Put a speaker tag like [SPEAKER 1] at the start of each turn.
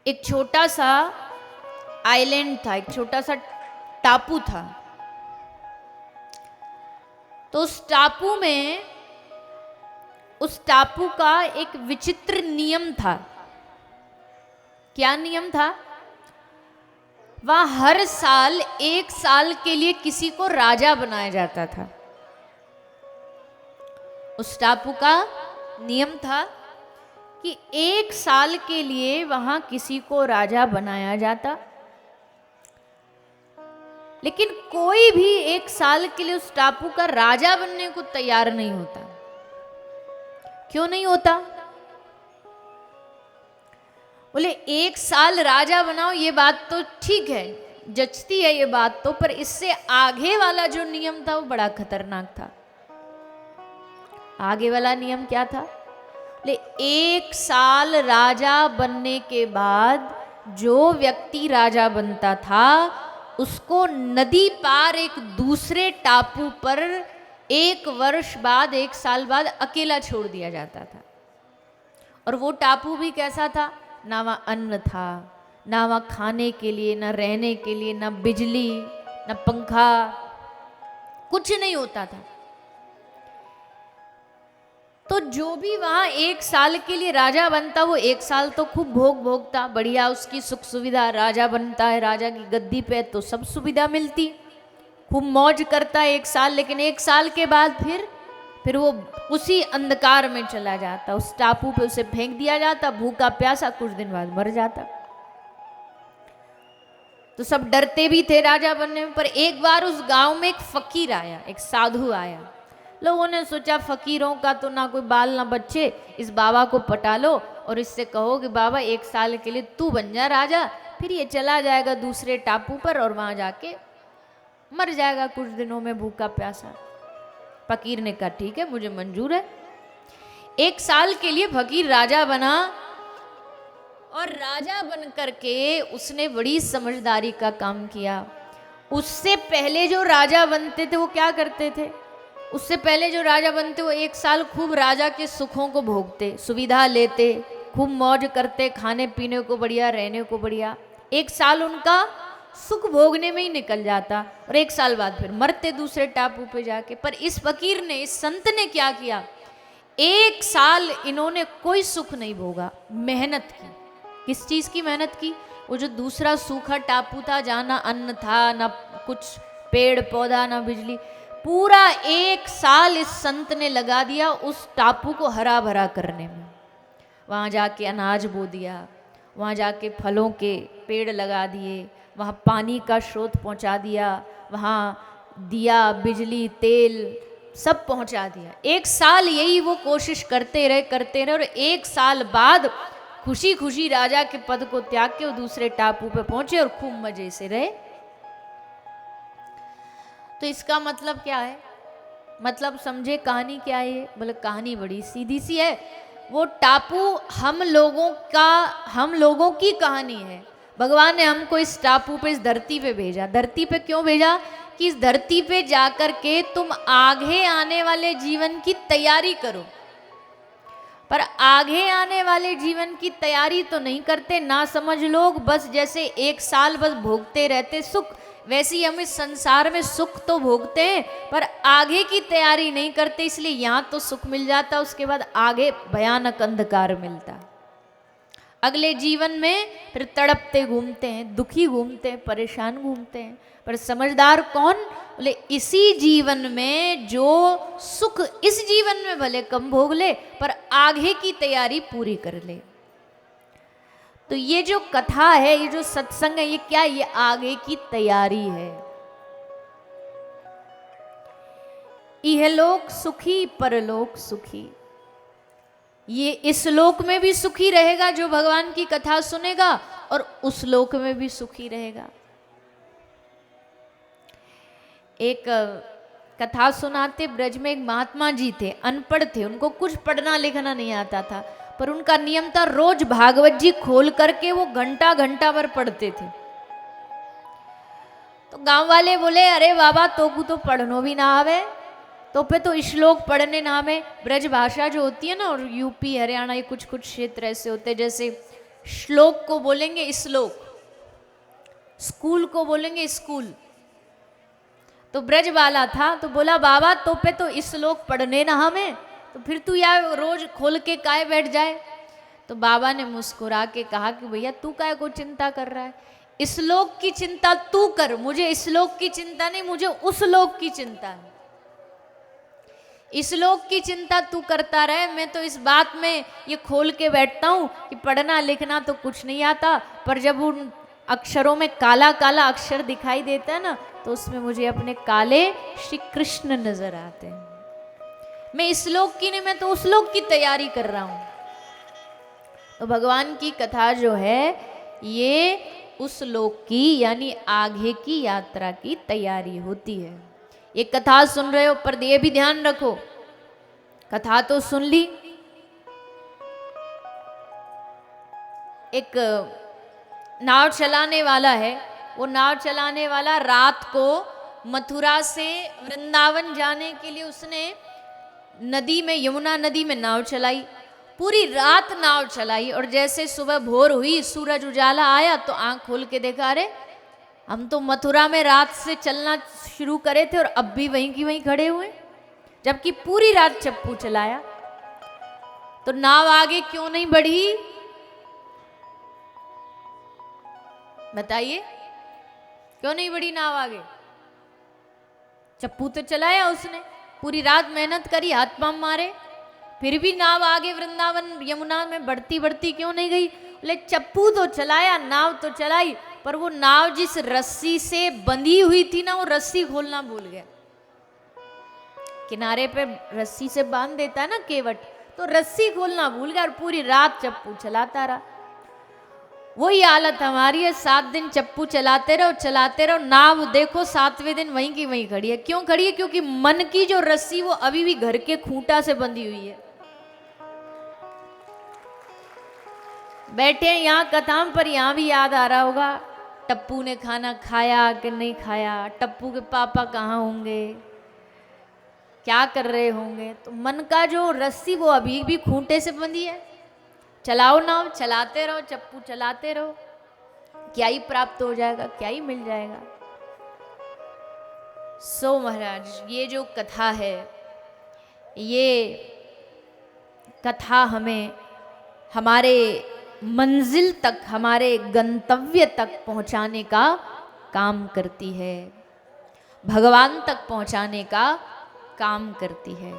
[SPEAKER 1] एक छोटा सा आइलैंड था, एक छोटा सा टापू था। तो उस टापू का एक विचित्र नियम था। क्या नियम था? वहां हर साल 1 साल के लिए किसी को राजा बनाया जाता था। उस टापू का नियम था कि 1 साल के लिए वहां किसी को राजा बनाया जाता, लेकिन कोई भी 1 साल के लिए उस टापू का राजा बनने को तैयार नहीं होता। क्यों नहीं होता? बोले 1 साल राजा बनाओ, ये बात तो ठीक है, जचती है ये बात तो, पर इससे आगे वाला जो नियम था वो बड़ा खतरनाक था। आगे वाला नियम क्या था? बोले 1 साल राजा बनने के बाद जो व्यक्ति राजा बनता था उसको नदी पार एक दूसरे टापू पर 1 वर्ष बाद, 1 साल बाद अकेला छोड़ दिया जाता था। और वो टापू भी कैसा था? ना वहाँ अन्न था, ना वहाँ खाने के लिए, ना रहने के लिए, ना बिजली, ना पंखा, कुछ नहीं होता था। तो जो भी वहाँ 1 साल के लिए राजा बनता वो 1 साल तो खूब भोगता, बढ़िया उसकी सुख सुविधा, राजा बनता है, राजा की गद्दी पे तो सब सुविधा मिलती, खूब मौज करता है 1 साल। लेकिन 1 साल के बाद फिर वो उसी अंधकार में चला जाता, उस टापू पे उसे फेंक दिया जाता, भूखा प्यासा कुछ दिन बाद मर जाता। तो सब डरते भी थे राजा बनने में। पर एक बार उस गांव में एक फकीर आया, एक साधु आया। लोगों ने सोचा फकीरों का तो ना कोई बाल ना बच्चे, इस बाबा को पटा लो और इससे कहो कि बाबा 1 साल के लिए तू बन जा राजा, फिर ये चला जाएगा दूसरे टापू पर और वहां जाके मर जाएगा कुछ दिनों में भूखा प्यासा। फकीर ने कहा ठीक है, मुझे मंजूर है। 1 साल के लिए फकीर राजा बना और राजा बन करके उसने बड़ी समझदारी का काम किया। उससे पहले जो राजा बनते थे वो क्या करते थे? उससे पहले जो राजा बनते वो 1 साल खूब राजा के सुखों को भोगते, सुविधा लेते, खूब मौज करते, खाने पीने को बढ़िया, रहने को बढ़िया। 1 साल उनका सुख भोगने में ही निकल जाता और 1 साल बाद फिर मरते दूसरे टापू पे जाके। पर इस फकीर ने, इस संत ने क्या किया? 1 साल इन्होंने कोई सुख नहीं भोगा, मेहनत की। किस चीज की मेहनत की? वो जो दूसरा सूखा टापू था जहाँ ना अन्न था, ना कुछ पेड़ पौधा, ना बिजली, पूरा 1 साल इस संत ने लगा दिया उस टापू को हरा भरा करने में। वहाँ जाके अनाज बो दिया, वहाँ जाके फलों के पेड़ लगा दिए, वहाँ पानी का स्रोत पहुँचा दिया, वहाँ दिया, बिजली, तेल सब पहुँचा दिया। 1 साल यही वो कोशिश करते रहे और 1 साल बाद खुशी खुशी राजा के पद को त्याग के वो दूसरे टापू पे पहुंचे और खूब मजे से रहे। तो इसका मतलब क्या है? मतलब समझे कहानी क्या है? बोले कहानी बड़ी सीधी सी है। वो टापू हम लोगों की कहानी है। भगवान ने हमको इस टापू पे, इस धरती पे भेजा। धरती पे क्यों भेजा? कि इस धरती पे जाकर के तुम आगे आने वाले जीवन की तैयारी करो। पर आगे आने वाले जीवन की तैयारी तो नहीं करते ना समझ लोग, बस जैसे 1 साल बस भोगते रहते सुख, वैसे ही हम इस संसार में सुख तो भोगते हैं पर आगे की तैयारी नहीं करते। इसलिए यहाँ तो सुख मिल जाता, उसके बाद आगे भयानक अंधकार मिलता। अगले जीवन में फिर तड़पते घूमते हैं, दुखी घूमते हैं, परेशान घूमते हैं। पर समझदार कौन? बोले इसी जीवन में जो सुख इस जीवन में भले कम भोग ले पर आगे की तैयारी पूरी कर ले। तो ये जो कथा है, ये जो सत्संग है, ये क्या? ये आगे की तैयारी है। इहलोक सुखी परलोक सुखी। ये इस लोक में भी सुखी रहेगा जो भगवान की कथा सुनेगा और उस लोक में भी सुखी रहेगा। एक कथा सुनाते, ब्रज में एक महात्मा जी थे, अनपढ़ थे, उनको कुछ पढ़ना लिखना नहीं आता था, पर उनका नियम था रोज भागवत जी खोल करके वो घंटा घंटा भर पढ़ते थे। तो गांव वाले बोले अरे बाबा तोकू तो पढ़नो भी ना आवे, तो पे तो श्लोक पढ़ने ना आवे। ब्रज भाषा जो होती है ना, और यूपी हरियाणा ये कुछ कुछ क्षेत्र ऐसे होते हैं जैसे श्लोक को बोलेंगे श्लोक, स्कूल को बोलेंगे स्कूल। तो ब्रज वाला था तो बोला बाबा तो पे तो श्लोक पढ़ने ना हमें, तो फिर तू यार रोज खोल के काहे बैठ जाए। तो बाबा ने मुस्कुरा के कहा कि भैया तू काहे को चिंता कर रहा है, श्लोक की चिंता तू कर, मुझे श्लोक की चिंता नहीं, मुझे उस लोक की चिंता है। श्लोक की चिंता तू करता रहे, मैं तो इस बात में ये खोल के बैठता हूँ कि पढ़ना लिखना तो कुछ नहीं आता, पर जब उन अक्षरों में काला काला अक्षर दिखाई देता है ना, तो उसमें मुझे अपने काले श्री कृष्ण नजर आते हैं। मैं श्लोक की नहीं, मैं तो उस लोक की तैयारी कर रहा हूँ। तो भगवान की कथा जो है ये उस लोक की यानी आगे की यात्रा की तैयारी होती है। ये कथा सुन रहे हो पर ये भी ध्यान रखो, कथा तो सुन ली, एक नाव चलाने वाला है, वो नाव चलाने वाला रात को मथुरा से वृंदावन जाने के लिए उसने नदी में, यमुना नदी में नाव चलाई, पूरी रात नाव चलाई। और जैसे सुबह भोर हुई, सूरज उजाला आया तो आंख खोल के देखा, अरे हम तो मथुरा में रात से चलना शुरू करे थे और अब भी वहीं की वहीं खड़े हुए, जबकि पूरी रात चप्पू चलाया। तो नाव आगे क्यों नहीं बढ़ी बताइए, क्यों नहीं बढ़ी नाव आगे? चप्पू तो चलाया उसने, पूरी रात मेहनत करी, हाथ पांव मारे, फिर भी नाव आगे वृंदावन यमुना में बढ़ती बढ़ती क्यों नहीं गई? बोले चप्पू तो चलाया, नाव तो चलाई, पर वो नाव जिस रस्सी से बंधी हुई थी ना, वो रस्सी खोलना भूल गया। किनारे पे रस्सी से बांध देता है ना केवट, तो रस्सी खोलना भूल गया और पूरी रात चप्पू चलाता रहा। वही हालत हमारी है, 7 दिन चप्पू चलाते रहो, नाव देखो 7वें दिन वहीं की वहीं खड़ी है। क्यों खड़ी है? क्योंकि मन की जो रस्सी वो अभी भी घर के खूंटा से बंधी हुई है। बैठे हैं यहाँ कथा पर, यहाँ भी याद आ रहा होगा टप्पू ने खाना खाया कि नहीं खाया, टप्पू के पापा कहाँ होंगे, क्या कर रहे होंगे। तो मन का जो रस्सी वो अभी भी खूंटे से बंधी है। चलाओ नाव, चलाते रहो, चप्पू चलाते रहो, क्या ही प्राप्त हो जाएगा, क्या ही मिल जाएगा। सो महाराज ये जो कथा है, ये कथा हमें हमारे मंजिल तक, हमारे गंतव्य तक पहुंचाने का काम करती है, भगवान तक पहुंचाने का काम करती है।